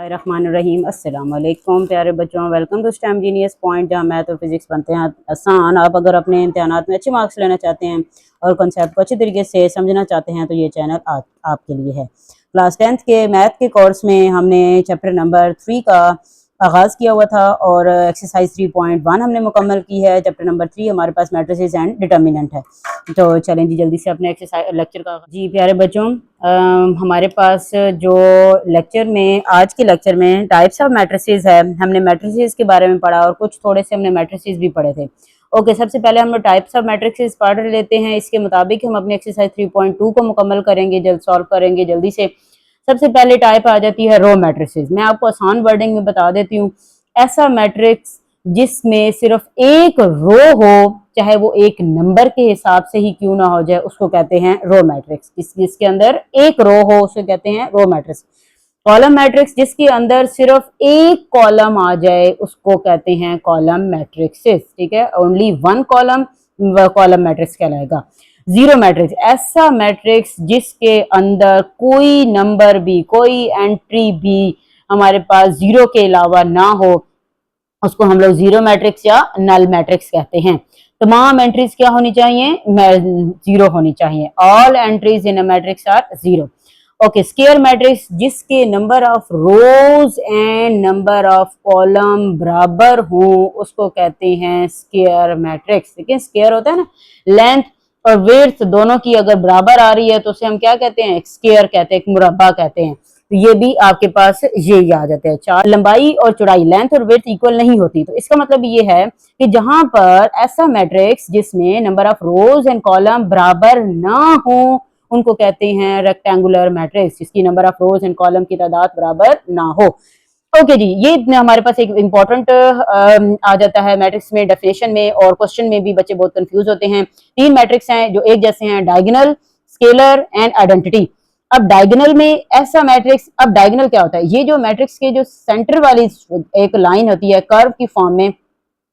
बिस्मिल्लाहिर्रहमानिर्रहीम। अस्सलाम वालेकुम प्यारे बच्चों, welcome to STEM genius point, जहाँ मैथ और फिजिक्स बनते हैं आसान। आप अगर अपने इम्तिहानात में अच्छे मार्क्स लेना चाहते हैं और कॉन्सेप्ट को अच्छे तरीके से समझना चाहते हैं तो ये चैनल आपके लिए है। क्लास 10th के मैथ के कोर्स में हमने चैप्टर नंबर 3 का आगाज़ किया हुआ था और एक्सरसाइज 3.1 हमने मुकम्मल की है। चैप्टर नंबर 3 हमारे पास मैट्रिसेस एंड डिटर्मिनेंट है। तो चलें जी जल्दी से अपने एक्सरसाइज लेक्चर का जी प्यारे बच्चों, हमारे पास जो लेक्चर में आज के लेक्चर में टाइप्स ऑफ मैट्रिसेस है, हमने मैट्रिसेस के बारे में पढ़ा और कुछ थोड़े से हमने मैट्रिसेस भी पढ़े थे। ओके, सबसे पहले हम लोग टाइप्स ऑफ मैट्रिसेस पढ़ लेते हैं। इसके मुताबिक हम अपने एक्सरसाइज 3.2 को मुकम्मल करेंगे, जल्द सॉल्व करेंगे जल्दी से। सबसे पहले टाइप आ जाती है रो मैट्रिसेस। मैं आपको आसान वर्डिंग में बता देती हूँ। ऐसा मैट्रिक्स जिसमें सिर्फ एक रो हो, चाहे वो एक नंबर के हिसाब से ही क्यों ना हो जाए, उसको कहते हैं रो मैट्रिक्स। जिसके अंदर एक रो हो उसे कहते हैं रो मैट्रिक्स। कॉलम मैट्रिक्स जिसके अंदर सिर्फ एक कॉलम आ जाए उसको कहते हैं कॉलम मैट्रिक्सेस। ठीक है, only one column column matrix कहलाएगा। जीरो मैट्रिक्स ऐसा मैट्रिक्स जिसके अंदर कोई नंबर भी, कोई एंट्री भी हमारे पास जीरो के अलावा ना हो, उसको हम लोग जीरो मैट्रिक्स या नल मैट्रिक्स कहते हैं। तमाम एंट्रीज क्या होनी चाहिए? जीरो होनी चाहिए। All entries in a matrix are zero. Okay, square matrix जिसके number of rows and number of column बराबर हो उसको कहते हैं स्क्वायर मैट्रिक्स। ठीक है, स्क्वायर होता है ना, लेंथ और विड्थ दोनों की अगर बराबर आ रही है तो उसे हम क्या कहते हैं? स्क्वायर कहते हैं, एक मुरब्बा कहते हैं। तो ये भी आपके पास ये आ जाते हैं। चार लंबाई और चौड़ाई, लेंथ और विड्थ इक्वल नहीं होती, तो इसका मतलब ये है कि जहां पर ऐसा मैट्रिक्स जिसमें number of rows and column बराबर ना हो उनको कहते हैं रेक्टेंगुलर मैट्रिक्स, जिसकी number of rows and column की तादाद बराबर ना हो। ओके जी, ये हमारे पास एक इम्पॉर्टेंट आ जाता है मैट्रिक्स में, डेफिनेशन में और क्वेश्चन में भी बच्चे बहुत कंफ्यूज होते हैं। तीन मैट्रिक्स हैं जो एक जैसे हैं, डायगोनल, स्केलर एंड आइडेंटिटी। अब डायगोनल में ऐसा मैट्रिक्स, अब डायगोनल क्या होता है? ये जो मैट्रिक्स के जो सेंटर वाली एक लाइन होती है कर्व की फॉर्म में,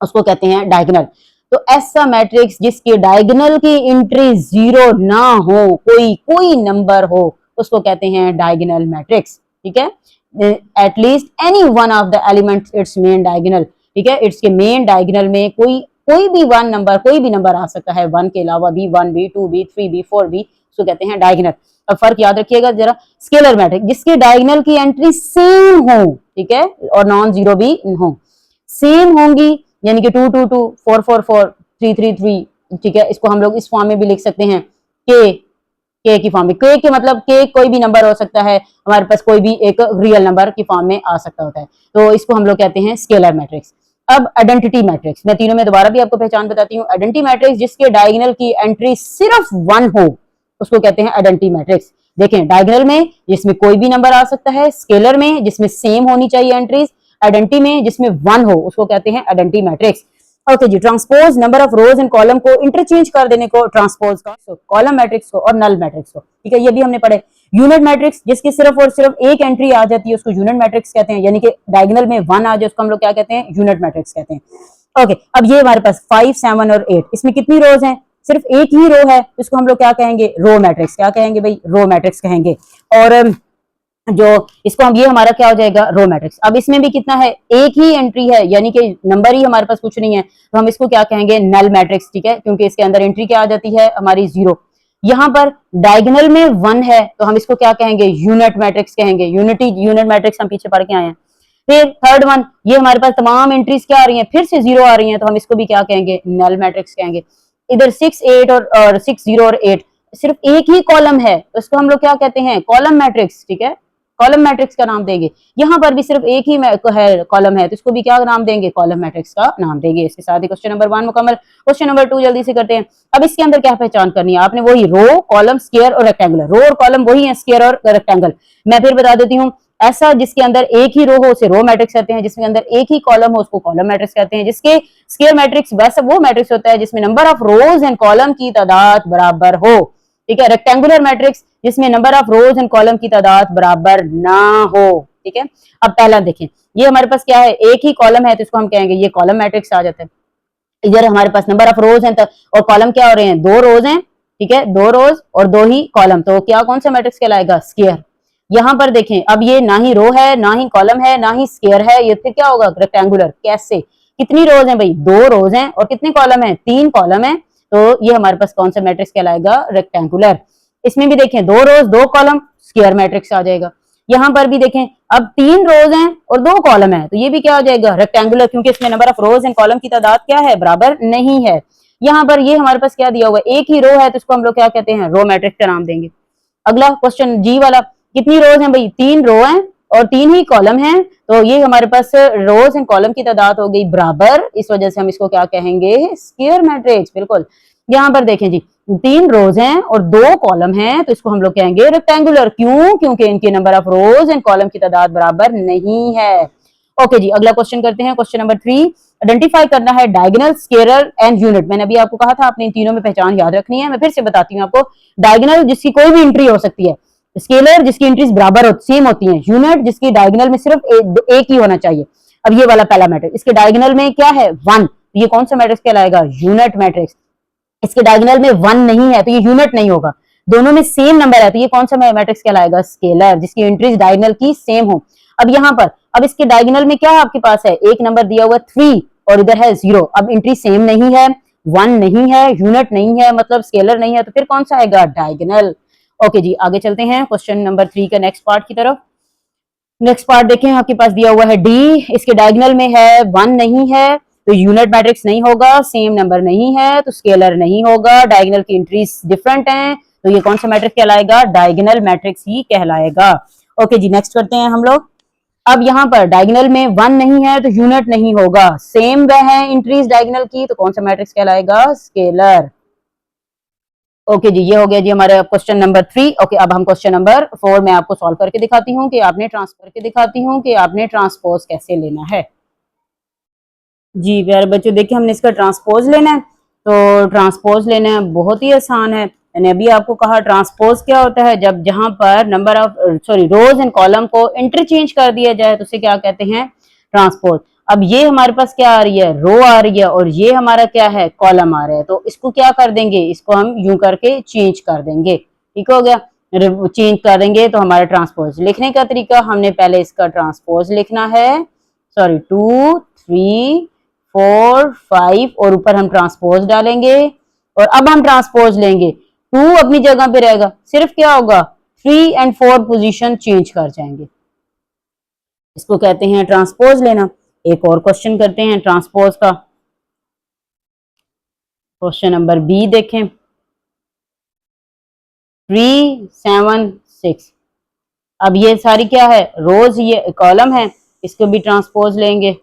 उसको कहते हैं डायगोनल। तो ऐसा मैट्रिक्स जिसके डायगोनल की एंट्री जीरो ना हो, कोई नंबर हो, उसको कहते हैं डायगोनल मैट्रिक्स। ठीक है, at least any one of the elements it's main diagonal. ठीक है, इट्स के मेन डायगोनल में कोई भी वन नंबर, कोई भी नंबर आ सकता है, वन के अलावा भी, 1b 2b 3b 4b, उसको कहते हैं डायगोनल। अब फर्क याद रखिएगा जरा। स्केलर मैट्रिक्स जिसके डायगोनल की एंट्री सेम हो, ठीक है, और नॉन जीरो भी हो, सेम होंगी, यानी कि 2 2 2 4 4 4 3 3 3। ठीक है, इसको हम लोग इस फॉर्म में भी लिख सकते हैं, के की फॉर्म में। के मतलब के कोई भी नंबर हो सकता है, हमारे पास कोई भी एक रियल नंबर की फॉर्म में आ सकता होता है, तो इसको हम लोग कहते हैं स्केलर मैट्रिक्स। अब आइडेंटिटी मैट्रिक्स, मैं तीनों में दोबारा भी आपको पहचान बताती हूँ। आइडेंटिटी मैट्रिक्स जिसके डायगोनल की एंट्री सिर्फ वन हो उसको कहते हैं आइडेंटिटी मैट्रिक्स। देखें, डायगोनल में जिसमें कोई भी नंबर आ सकता है, स्केलर में जिसमें सेम होनी चाहिए एंट्रीज, आइडेंटिटी में जिसमें वन हो उसको कहते हैं आइडेंटिटी मैट्रिक्स। ओके जी, transpose number of rows and column को इंटरचेंज कर देने को ट्रांसपोज का, कॉलम मैट्रिक्स को और नल मैट्रिक्स को। ठीक है, ये भी हमने पढ़े। यूनिट मैट्रिक्स जिसकी सिर्फ और सिर्फ एक एंट्री आ जाती है उसको यूनिट मैट्रिक्स कहते हैं, यानी कि डायगोनल में वन आ जाए उसको हम लोग क्या कहते हैं? यूनिट मैट्रिक्स कहते हैं। ओके, अब ये हमारे पास 5 7 और 8, इसमें कितनी रोज हैं? सिर्फ एक ही रो है, इसको हम लोग क्या कहेंगे? Row matrix. क्या कहेंगे भाई? रो मैट्रिक्स कहेंगे। और जो इसको हम, ये हमारा क्या हो जाएगा? Row matrix. अब इसमें भी कितना है? एक ही एंट्री है, यानी कि नंबर ही हमारे पास कुछ नहीं है, तो हम इसको क्या कहेंगे? Null matrix. ठीक है, क्योंकि इसके अंदर एंट्री क्या आ जाती है? हमारी जीरो। यहाँ पर डायगोनल में वन है तो हम इसको क्या कहेंगे? यूनिट मैट्रिक्स कहेंगे। यूनिट मैट्रिक्स हम पीछे पढ़ के आए हैं। फिर थर्ड वन, ये हमारे पास तमाम एंट्रीज क्या आ रही हैं? फिर से जीरो आ रही हैं, तो हम इसको भी क्या कहेंगे? नल मैट्रिक्स कहेंगे। इधर 6 8 और 6 0 और 8, सिर्फ एक ही कॉलम है, तो इसको हम लोग क्या कहते हैं? Column matrix. ठीक है, कॉलम मैट्रिक्स का नाम देंगे। यहाँ पर भी सिर्फ एक ही है कॉलम है, तो इसको भी क्या नाम देंगे? कॉलम मैट्रिक्स का नाम देंगे। इसके साथ ही क्वेश्चन नंबर 1 मुकम्मल। क्वेश्चन नंबर 2 जल्दी से करते हैं। अब इसके अंदर क्या पहचान करनी है आपने? वही रो, कॉलम, स्क्वायर और रेक्टेंगुलर। रो और कॉलम वही है, स्क्वायर और रेक्टेंगल। मैं फिर बता देती हूँ, ऐसा जिसके अंदर एक ही रो हो उसे रो मैट्रिक्स कहते हैं, जिसके अंदर एक ही कॉलम हो उसको कॉलम मैट्रिक्स कहते हैं। जिसके स्क्वायर मैट्रिक्स वैसा वो मैट्रिक्स होता है जिसमें number of rows and column की तादाद बराबर हो। ठीक है, रेक्टेंगुलर मैट्रिक्स जिसमें number of rows and column की तादाद बराबर ना हो। ठीक है, अब पहला देखें, ये हमारे पास क्या है? एक ही कॉलम है, तो इसको हम कहेंगे ये कॉलम मैट्रिक्स आ जाता है। इधर हमारे पास नंबर ऑफ रोज हैं और कॉलम क्या हो रहे हैं? 2 रोज हैं। ठीक है, 2 रोज और 2 ही कॉलम, तो क्या कौन सा मैट्रिक्स कहलाएगा? स्क्वायर। यहाँ पर देखें, अब ये ना ही रो है, ना ही कॉलम है, ना ही स्क्वायर है, ये फिर क्या होगा, रेक्टेंगुलर। कैसे? कितनी रोज हैं भाई, 2 रोज हैं, और कितने कॉलम हैं, 3 कॉलम हैं, तो ये हमारे पास कौन सा मैट्रिक्स कहलाएगा, रेक्टेंगुलर। इसमें भी देखें 2 रोज 2 कॉलम, स्क्वायर मैट्रिक्स आ जाएगा। यहाँ पर भी देखें, अब 3 रोज हैं और 2 कॉलम है, तो ये भी क्या हो जाएगा, रेक्टेंगुलर, क्योंकि इसमें number of rows and column की तादाद क्या है, बराबर नहीं है। यहाँ पर ये हमारे पास क्या दिया हुआ है, एक ही रो है, तो इसको हम लोग क्या कहते हैं, रो मैट्रिक्स का नाम देंगे। अगला क्वेश्चन जी वाला, कितनी रोज हैं भाई, 3 रो हैं और 3 ही कॉलम हैं, तो ये हमारे पास रोज एंड कॉलम की तादाद हो गई बराबर, इस वजह से हम इसको क्या कहेंगे, स्क्वायर मैट्रिक्स। बिल्कुल। यहाँ पर देखें जी, 3 रोज हैं और 2 कॉलम हैं, तो इसको हम लोग कहेंगे रेक्टेंगुलर। क्यों? क्योंकि इनके number of rows and column की तादाद बराबर नहीं है। ओके जी, अगला क्वेश्चन करते हैं, क्वेश्चन नंबर 3। आइडेंटिफाई करना है डायगोनल, स्केलर एंड यूनिट। मैंने अभी आपको कहा था आपने इन तीनों में पहचान याद रखनी है, मैं फिर से बताती हूँ आपको। डायगोनल जिसकी कोई भी एंट्री हो सकती है, स्केलर जिसकी एंट्रीज बराबर सेम होती हैं, यूनिट जिसकी डायगोनल में सिर्फ एक ही होना चाहिए। अब ये वाला पहला मैट्रिक्स, इसके डायगोनल में क्या है, 1, ये कौन सा मैट्रिक्स कहलाएगा, यूनिट मैट्रिक्स। इसके डायगोनल में 1 नहीं है, तो ये यूनिट नहीं होगा। दोनों में सेम नंबर है, तो ये कौन सा मैट्रिक्स कहलाएगा, स्केलर, जिसकी एंट्रीज डायगोनल की सेम हो। अब यहाँ पर, अब इसके डायगोनल में क्या आपके पास है, एक नंबर दिया हुआ 3 और इधर है 0। अब एंट्री सेम नहीं है, 1 नहीं है, यूनिट नहीं है, मतलब स्केलर नहीं है, तो फिर कौन सा आएगा, डायगोनल। ओके जी, आगे चलते हैं क्वेश्चन नंबर 3 का नेक्स्ट पार्ट की तरफ। नेक्स्ट पार्ट देखें, आपके पास दिया हुआ है डी, इसके डायगोनल में है 1 नहीं है, तो यूनिट मैट्रिक्स नहीं होगा, सेम नंबर नहीं है, तो स्केलर नहीं होगा, डायगोनल की एंट्रीज डिफरेंट हैं, तो ये कौन सा मैट्रिक्स कहलाएगा, डायगोनल मैट्रिक्स ही कहलाएगा। ओके जी, नेक्स्ट करते हैं हम लोग। अब यहाँ पर डायगोनल में 1 नहीं है, तो यूनिट नहीं होगा, सेम वह है एंट्रीज डायगोनल की, तो कौन सा मैट्रिक्स कहलाएगा, स्केलर। ओके जी, ये हो गया जी हमारा क्वेश्चन नंबर 3। ओके, अब हम क्वेश्चन नंबर 4 में आपको सॉल्व करके दिखाती हूँ कि आपने ट्रांसपोज कैसे लेना है। जी प्यारे बच्चों, देखिए हमने इसका ट्रांसपोज लेना है, तो ट्रांसपोज लेना है बहुत ही आसान है। मैंने अभी आपको कहा ट्रांसपोज क्या होता है, जब जहां पर number of rows and column को इंटरचेंज कर दिया जाए तो उसे क्या कहते हैं, ट्रांसपोज। अब ये हमारे पास क्या आ रही है, रो आ रही है, और ये हमारा क्या है, कॉलम आ रहा है, तो इसको क्या कर देंगे, इसको हम यूं करके चेंज कर देंगे। ठीक हो गया, चेंज कर देंगे तो हमारा ट्रांसपोज लिखने का तरीका, हमने पहले इसका ट्रांसपोज लिखना है, 2 3 4 5, और ऊपर हम ट्रांसपोज डालेंगे, और अब हम ट्रांसपोज लेंगे, 2 अपनी जगह पे रहेगा, सिर्फ क्या होगा, 3 एंड 4 पोजीशन चेंज कर जाएंगे, इसको कहते हैं ट्रांसपोज लेना। एक और क्वेश्चन करते हैं ट्रांसपोज का, क्वेश्चन नंबर बी देखें, 3 7 6। अब ये सारी क्या है, रोज, ये कॉलम है, इसको भी ट्रांसपोज लेंगे।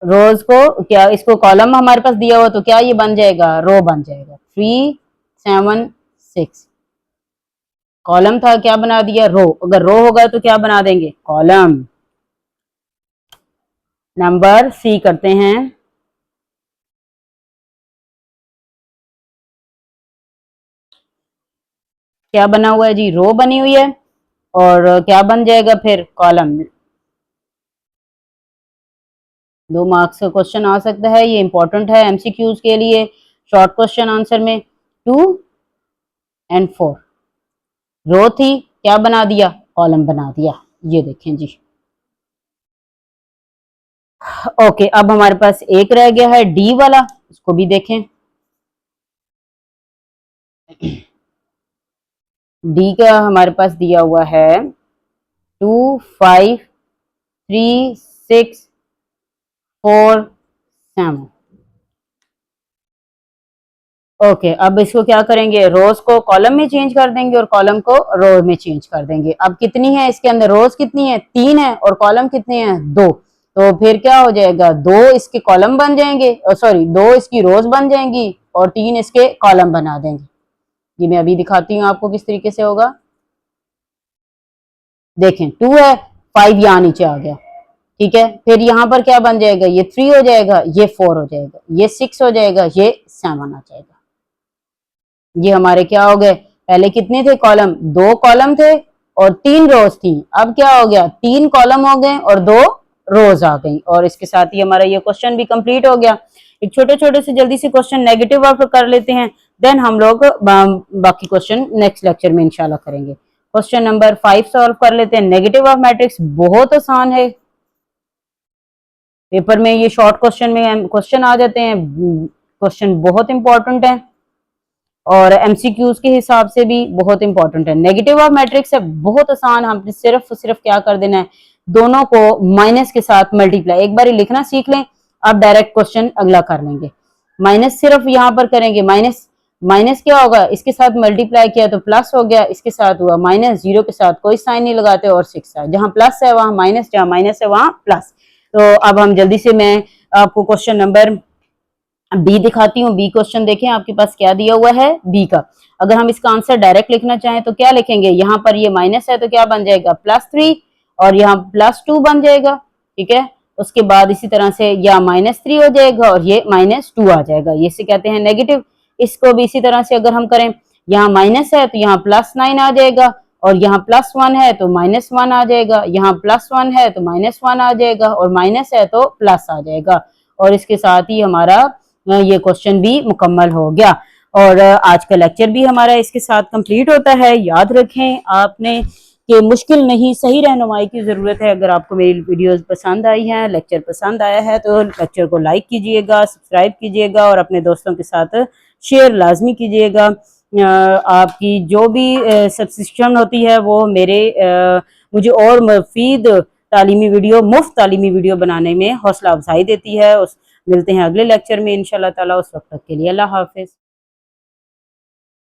रोज को क्या, इसको कॉलम हमारे पास दिया हुआ, तो क्या ये बन जाएगा, रो बन जाएगा। 3 7 6 कॉलम था, क्या बना दिया, रो। अगर रो होगा तो क्या बना देंगे, कॉलम। नंबर सी करते हैं, क्या बना हुआ है जी, रो बनी हुई है, और क्या बन जाएगा फिर, कॉलम। 2 मार्क्स का क्वेश्चन आ सकता है, ये इंपॉर्टेंट है एमसीक्यूज के लिए, शॉर्ट क्वेश्चन आंसर में। 2 एंड 4 रो थी, क्या बना दिया, कॉलम बना दिया, ये देखें जी। ओके, अब हमारे पास एक रह गया है डी वाला, इसको भी देखें। डी का हमारे पास दिया हुआ है 2 5 3 6 4 7। ओके, अब इसको क्या करेंगे, रोज को कॉलम में चेंज कर देंगे और कॉलम को रो में चेंज कर देंगे। अब कितनी है इसके अंदर, रोज कितनी है, 3 है, और कॉलम कितने हैं, 2। तो फिर क्या हो जाएगा, 2 इसके कॉलम बन जाएंगे, सॉरी 2 इसकी रोज बन जाएंगी, और 3 इसके कॉलम बना देंगे। ये मैं अभी दिखाती हूँ आपको किस तरीके से होगा। देखें 2 है, 5 यहाँ नीचे आ गया, ठीक है, फिर यहाँ पर क्या बन जाएगा, ये 3 हो जाएगा, ये 4 हो जाएगा, ये 6 हो जाएगा, ये 7 आ जाएगा। ये हमारे क्या हो गए, पहले कितने थे कॉलम, 2 कॉलम थे और 3 रोज थी, अब क्या हो गया, 3 कॉलम हो गए और 2 रोज आ गई। और इसके साथ ही हमारा ये क्वेश्चन भी कंप्लीट हो गया। एक छोटे छोटे से जल्दी से क्वेश्चन नेगेटिव वर्ब कर लेते हैं, देन हम लोग बाकी क्वेश्चन नेक्स्ट लेक्चर में इंशाल्लाह करेंगे। क्वेश्चन नंबर 5 सॉल्व कर लेते हैं। नेगेटिव वर्ब मैट्रिक्स बहुत आसान है, पेपर में ये शॉर्ट क्वेश्चन में क्वेश्चन आ जाते हैं, क्वेश्चन बहुत इंपॉर्टेंट है और एमसीक्यूज के हिसाब से भी बहुत इंपॉर्टेंट है। नेगेटिव ऑफ मैट्रिक्स है बहुत आसान, हमने सिर्फ क्या कर देना है, दोनों को माइनस के साथ मल्टीप्लाई, एक बार लिखना सीख लें, आप डायरेक्ट क्वेश्चन अगला कर लेंगे। माइनस सिर्फ यहाँ पर करेंगे, माइनस माइनस क्या होगा, इसके साथ मल्टीप्लाई किया तो प्लस हो गया, इसके साथ हुआ माइनस, जीरो के साथ कोई साइन नहीं लगाते और 6 है, जहां प्लस है वहां माइनस, जहां माइनस है वहां प्लस। तो अब हम जल्दी से मैं आपको क्वेश्चन नंबर बी दिखाती हूँ। बी क्वेश्चन देखें आपके पास क्या दिया हुआ है बी का। अगर हम इसका आंसर डायरेक्ट लिखना चाहें तो क्या लिखेंगे, यहाँ पर ये माइनस है तो क्या बन जाएगा +3 और यहाँ +2 बन जाएगा, ठीक है। उसके बाद इसी तरह से या -3 हो जाएगा और ये -2 आ जाएगा, ये से कहते हैं नेगेटिव। इसको भी इसी तरह से अगर हम करें, यहाँ माइनस है तो यहाँ +9 आ जाएगा और यहाँ +1 है तो -1 आ जाएगा, यहाँ +1 है तो -1 आ जाएगा और माइनस है तो प्लस आ जाएगा। और इसके साथ ही हमारा ये क्वेश्चन भी मुकम्मल हो गया और आज का लेक्चर भी हमारा इसके साथ कंप्लीट होता है। याद रखें आपने कि मुश्किल नहीं, सही रहनुमाई की ज़रूरत है। अगर आपको मेरी वीडियोस पसंद आई हैं, लेक्चर पसंद आया है तो लेक्चर को लाइक कीजिएगा, सब्सक्राइब कीजिएगा और अपने दोस्तों के साथ शेयर लाजमी कीजिएगा। आपकी जो भी सब्सक्रिप्शन होती है वो मुझे और मुफीद तालीमी वीडियो, मुफ्त तालीमी वीडियो बनाने में हौसला अफजाई देती है। मिलते हैं अगले लेक्चर में इंशाल्लाह ताला, उस वक्त तक के लिए अल्लाह हाफिज।